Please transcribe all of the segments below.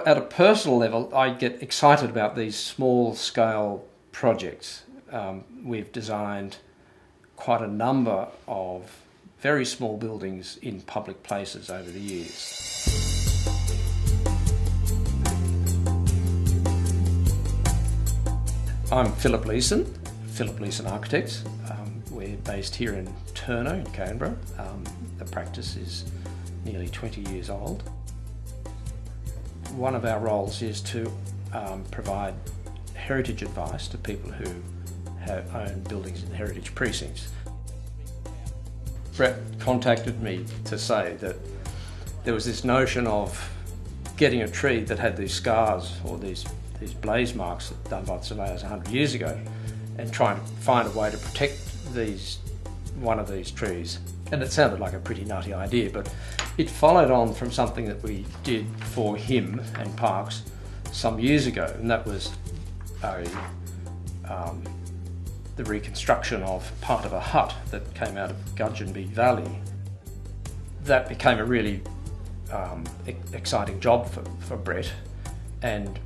At a personal level, I get excited about these small-scale projects. We've designed quite a number of very small buildings in public places over the years. I'm Philip Leeson Architects. We're based here in Turner in Canberra. The practice is nearly 20 years old. One of our roles is to provide heritage advice to people who own buildings in heritage precincts. Brett contacted me to say that there was this notion of getting a tree that had these scars or these blaze marks done by the surveyors 100 years ago, and trying to find a way to protect one of these trees. And it sounded like a pretty nutty idea, but it followed on from something that we did for him and Parks some years ago, and that was the reconstruction of part of a hut that came out of Gudgeonby Valley. That became a really exciting job for Brett, and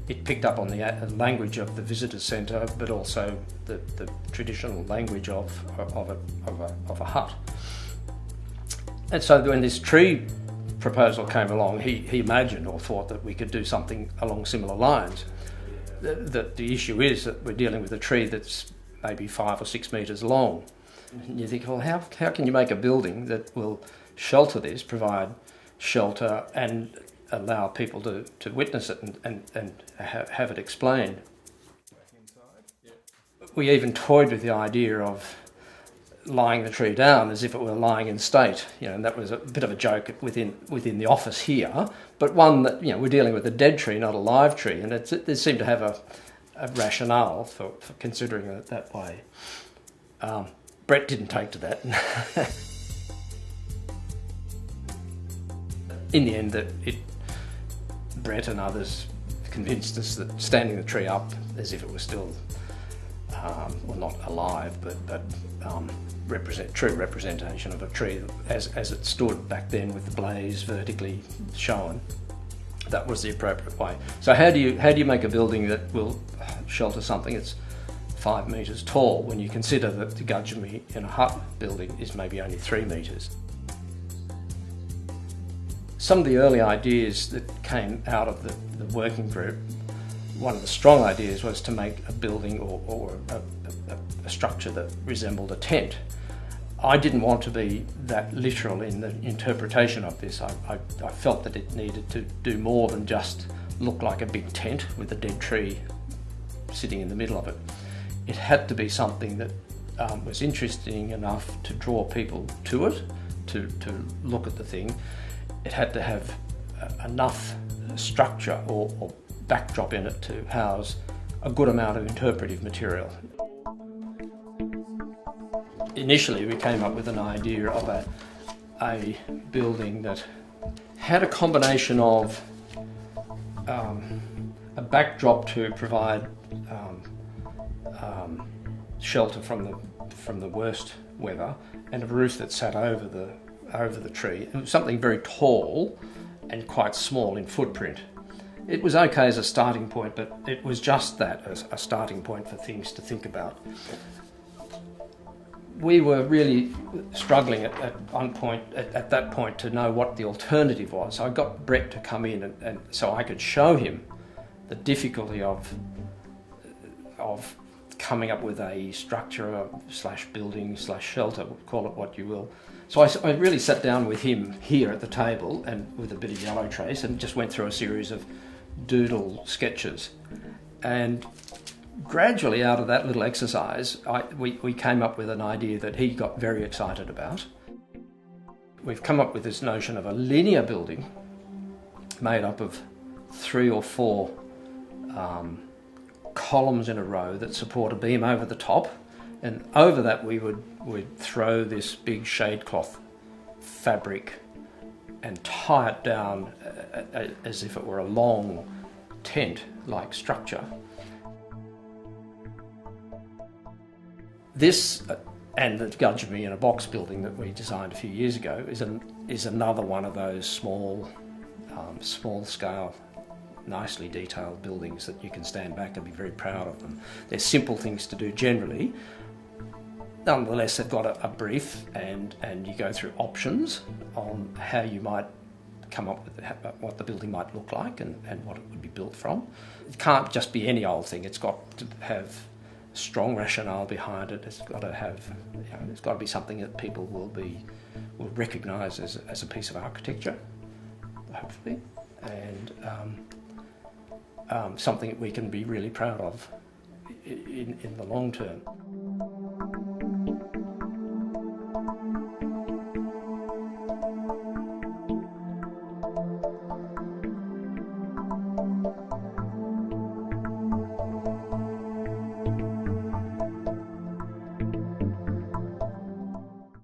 it picked up on the language of the visitor centre, but also the traditional language of a hut. And so when this tree proposal came along, he imagined or thought that we could do something along similar lines. The issue is that we're dealing with a tree that's maybe 5 or 6 metres long. And you think, well, how can you make a building that will shelter this, provide shelter and allow people to witness it and have it explained? We even toyed with the idea of lying the tree down as if it were lying in state, and that was a bit of a joke within the office here, but one that, we're dealing with a dead tree, not a live tree, and it seemed to have a rationale for considering it that way. Brett didn't take to that. In the end, Brett and others convinced us that standing the tree up as if it was still, well, not alive, but true representation of a tree as it stood back then with the blaze vertically shown, that was the appropriate way. So how do you make a building that will shelter something that's 5 metres tall when you consider that the Gudgeonby in a hut building is maybe only 3 metres? Some of the early ideas that came out of the working group, one of the strong ideas was to make a building or a structure that resembled a tent. I didn't want to be that literal in the interpretation of this. I felt that it needed to do more than just look like a big tent with a dead tree sitting in the middle of it. It had to be something that was interesting enough to draw people to it, to look at the thing. It had to have enough structure or backdrop in it to house a good amount of interpretive material. Initially, we came up with an idea of a building that had a combination of a backdrop to provide shelter from the worst weather, and a roof that sat over the tree. It was something very tall and quite small in footprint. It was okay as a starting point, but it was just that, as a starting point for things to think about. We were really struggling at that point to know what the alternative was. I got Brett to come in and so I could show him the difficulty of coming up with a structure / building / shelter, call it what you will. So I really sat down with him here at the table and with a bit of yellow trace and just went through a series of doodle sketches. And gradually out of that little exercise, we came up with an idea that he got very excited about. We've come up with this notion of a linear building made up of 3 or 4 columns in a row that support a beam over the top, and over that we'd throw this big shade cloth fabric and tie it down as if it were a long tent-like structure. This and the Gudgeonby in a box building that we designed a few years ago is another one of those small small-scale, nicely detailed buildings that you can stand back and be very proud of them. They're simple things to do generally. Nonetheless, they've got a brief, and you go through options on how you might come up with what the building might look like and what it would be built from. It can't just be any old thing. It's got to have strong rationale behind it. It's got to have, it's got to be something that people will recognise as a piece of architecture, hopefully, and something that we can be really proud of in the long term.